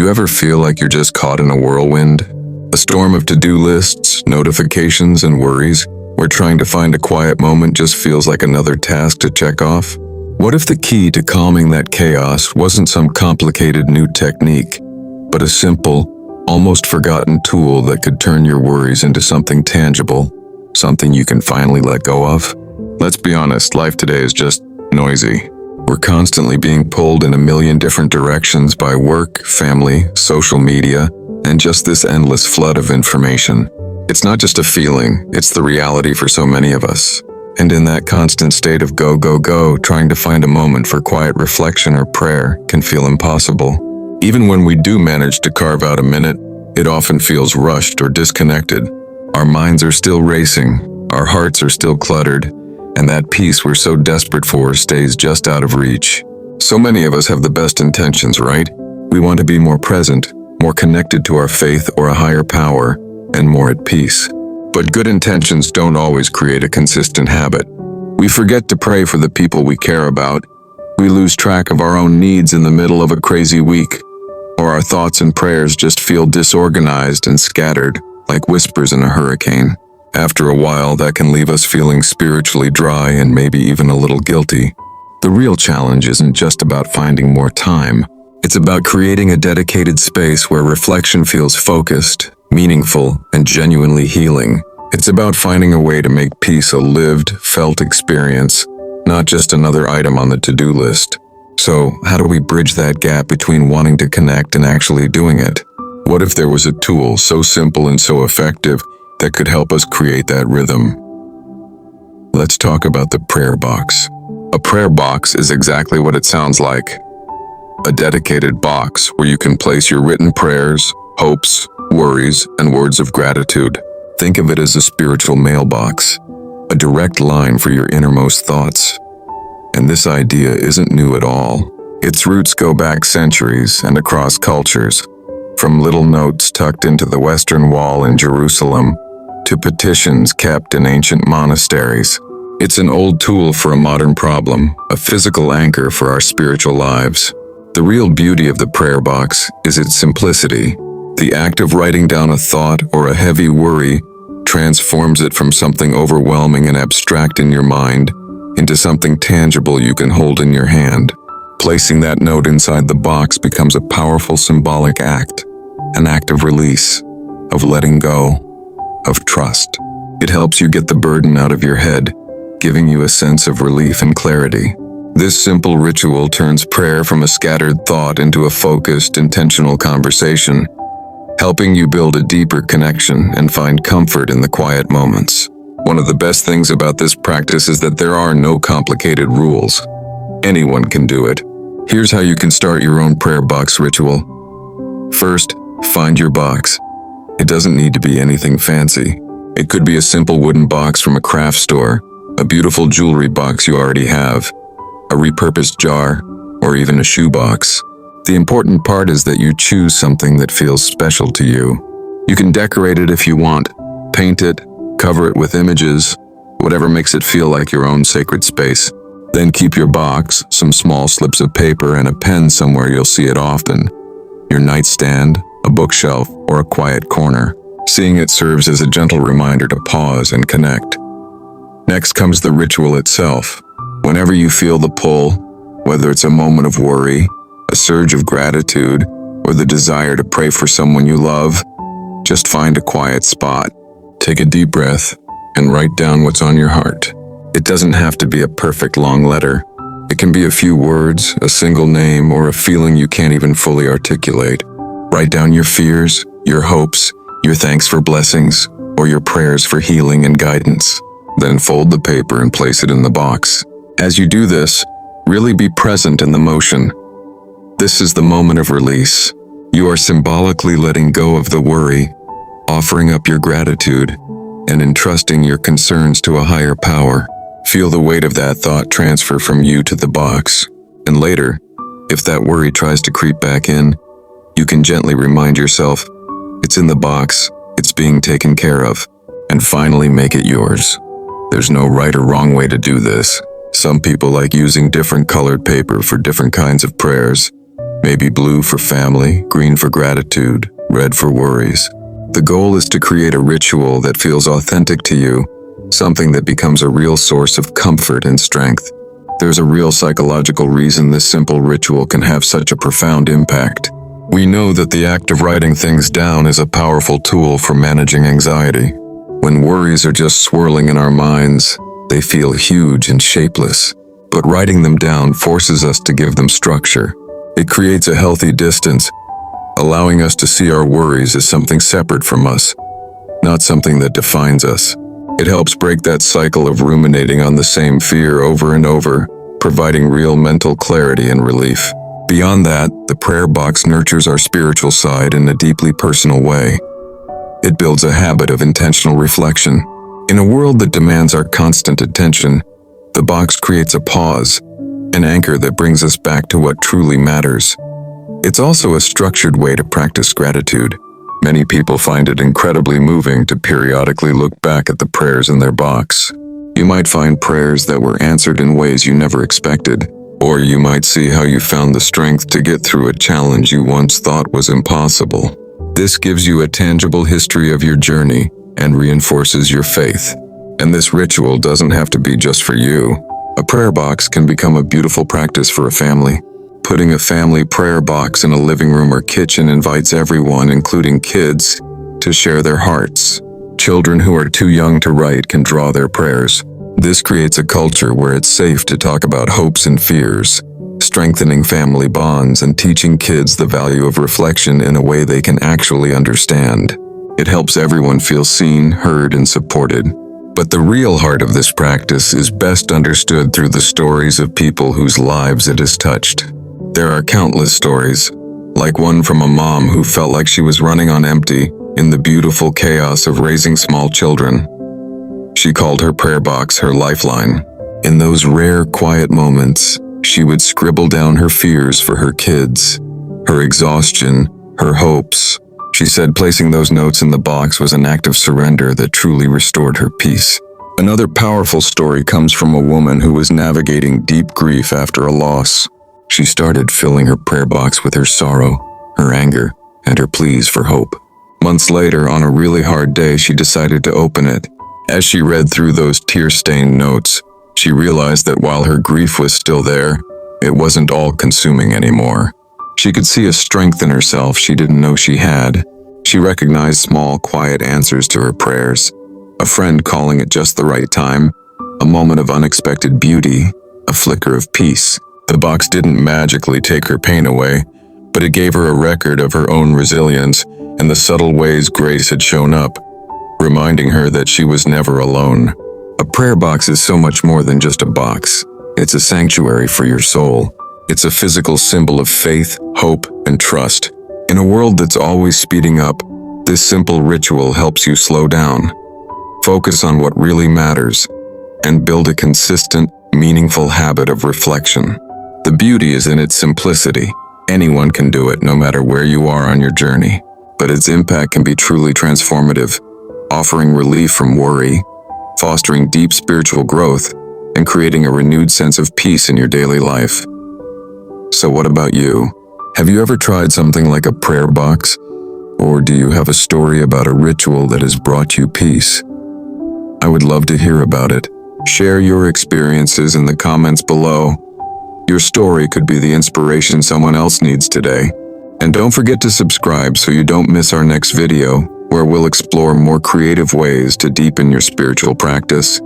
you ever feel like you're just caught in a whirlwind? A storm of to-do lists, notifications, and worries, where trying to find a quiet moment just feels like another task to check off? What if the key to calming that chaos wasn't some complicated new technique, but a simple, almost forgotten tool that could turn your worries into something tangible, something you can finally let go of? Let's be honest, life today is just noisy. We're constantly being pulled in a million different directions by work, family, social media, and just this endless flood of information. It's not just a feeling, it's the reality for so many of us. And in that constant state of go, go, go, trying to find a moment for quiet reflection or prayer can feel impossible. Even when we do manage to carve out a minute, it often feels rushed or disconnected. Our minds are still racing, our hearts are still cluttered, and that peace we're so desperate for stays just out of reach. So many of us have the best intentions, right? We want to be more present, more connected to our faith or a higher power, and more at peace. But good intentions don't always create a consistent habit. We forget to pray for the people we care about. We lose track of our own needs in the middle of a crazy week, or our thoughts and prayers just feel disorganized and scattered, like whispers in a hurricane. After a while, that can leave us feeling spiritually dry and maybe even a little guilty. The real challenge isn't just about finding more time. It's about creating a dedicated space where reflection feels focused, meaningful, and genuinely healing. It's about finding a way to make peace a lived, felt experience, not just another item on the to-do list. So, how do we bridge that gap between wanting to connect and actually doing it? What if there was a tool so simple and so effective that could help us create that rhythm? Let's talk about the prayer box. A prayer box is exactly what it sounds like. A dedicated box where you can place your written prayers, hopes, worries, and words of gratitude. Think of it as a spiritual mailbox, a direct line for your innermost thoughts. And this idea isn't new at all. Its roots go back centuries and across cultures, from little notes tucked into the Western Wall in Jerusalem to petitions kept in ancient monasteries. It's an old tool for a modern problem, a physical anchor for our spiritual lives. The real beauty of the prayer box is its simplicity. The act of writing down a thought or a heavy worry transforms it from something overwhelming and abstract in your mind into something tangible you can hold in your hand. Placing that note inside the box becomes a powerful symbolic act, an act of release, of letting go, of trust. It helps you get the burden out of your head, giving you a sense of relief and clarity. This simple ritual turns prayer from a scattered thought into a focused, intentional conversation, helping you build a deeper connection and find comfort in the quiet moments. One of the best things about this practice is that there are no complicated rules. Anyone can do it. Here's how you can start your own prayer box ritual. First, find your box. It doesn't need to be anything fancy. It could be a simple wooden box from a craft store, a beautiful jewelry box you already have, a repurposed jar, or even a shoebox. The important part is that you choose something that feels special to you. You can decorate it if you want, paint it, cover it with images, whatever makes it feel like your own sacred space. Then keep your box, some small slips of paper, and a pen somewhere you'll see it often. Your nightstand, a bookshelf, or a quiet corner. Seeing it serves as a gentle reminder to pause and connect. Next comes the ritual itself. Whenever you feel the pull, whether it's a moment of worry, a surge of gratitude, or the desire to pray for someone you love, just find a quiet spot. Take a deep breath and write down what's on your heart. It doesn't have to be a perfect long letter. It can be a few words, a single name, or a feeling you can't even fully articulate. Write down your fears, your hopes, your thanks for blessings, or your prayers for healing and guidance. Then fold the paper and place it in the box. As you do this, really be present in the motion. This is the moment of release. You are symbolically letting go of the worry, offering up your gratitude, and entrusting your concerns to a higher power. Feel the weight of that thought transfer from you to the box. And later, if that worry tries to creep back in, you can gently remind yourself, it's in the box, it's being taken care of, and finally make it yours. There's no right or wrong way to do this. Some people like using different colored paper for different kinds of prayers. maybe blue for family, green for gratitude, red for worries. The goal is to create a ritual that feels authentic to you, something that becomes a real source of comfort and strength. There's a real psychological reason this simple ritual can have such a profound impact. We know that the act of writing things down is a powerful tool for managing anxiety. When worries are just swirling in our minds, they feel huge and shapeless. But writing them down forces us to give them structure. It creates a healthy distance, allowing us to see our worries as something separate from us, not something that defines us. It helps break that cycle of ruminating on the same fear over and over, providing real mental clarity and relief. Beyond that, the prayer box nurtures our spiritual side in a deeply personal way. It builds a habit of intentional reflection. In a world that demands our constant attention, the box creates a pause, an anchor that brings us back to what truly matters. It's also a structured way to practice gratitude. Many people find it incredibly moving to periodically look back at the prayers in their box. You might find prayers that were answered in ways you never expected, or you might see how you found the strength to get through a challenge you once thought was impossible. This gives you a tangible history of your journey and reinforces your faith. And this ritual doesn't have to be just for you. A prayer box can become a beautiful practice for a family. Putting a family prayer box in a living room or kitchen invites everyone, including kids, to share their hearts. Children who are too young to write can draw their prayers. This creates a culture where it's safe to talk about hopes and fears, strengthening family bonds and teaching kids the value of reflection in a way they can actually understand. It helps everyone feel seen, heard, and supported. But the real heart of this practice is best understood through the stories of people whose lives it has touched. There are countless stories, like one from a mom who felt like she was running on empty in the beautiful chaos of raising small children. She called her prayer box her lifeline. In those rare, quiet moments, she would scribble down her fears for her kids, her exhaustion, her hopes. She said placing those notes in the box was an act of surrender that truly restored her peace. Another powerful story comes from a woman who was navigating deep grief after a loss. She started filling her prayer box with her sorrow, her anger, and her pleas for hope. Months later, on a really hard day, she decided to open it. As she read through those tear-stained notes, she realized that while her grief was still there, it wasn't all-consuming anymore. She could see a strength in herself she didn't know she had. She recognized small, quiet answers to her prayers, a friend calling at just the right time, a moment of unexpected beauty, a flicker of peace. The box didn't magically take her pain away, but it gave her a record of her own resilience and the subtle ways grace had shown up, reminding her that she was never alone. A prayer box is so much more than just a box. It's a sanctuary for your soul. It's a physical symbol of faith, hope, and trust. In a world that's always speeding up, this simple ritual helps you slow down, focus on what really matters, and build a consistent, meaningful habit of reflection. The beauty is in its simplicity. Anyone can do it, no matter where you are on your journey. But its impact can be truly transformative, offering relief from worry, fostering deep spiritual growth, and creating a renewed sense of peace in your daily life. So what about you? Have you ever tried something like a prayer box? Or do you have a story about a ritual that has brought you peace? I would love to hear about it. Share your experiences in the comments below. Your story could be the inspiration someone else needs today. And don't forget to subscribe so you don't miss our next video, where we'll explore more creative ways to deepen your spiritual practice.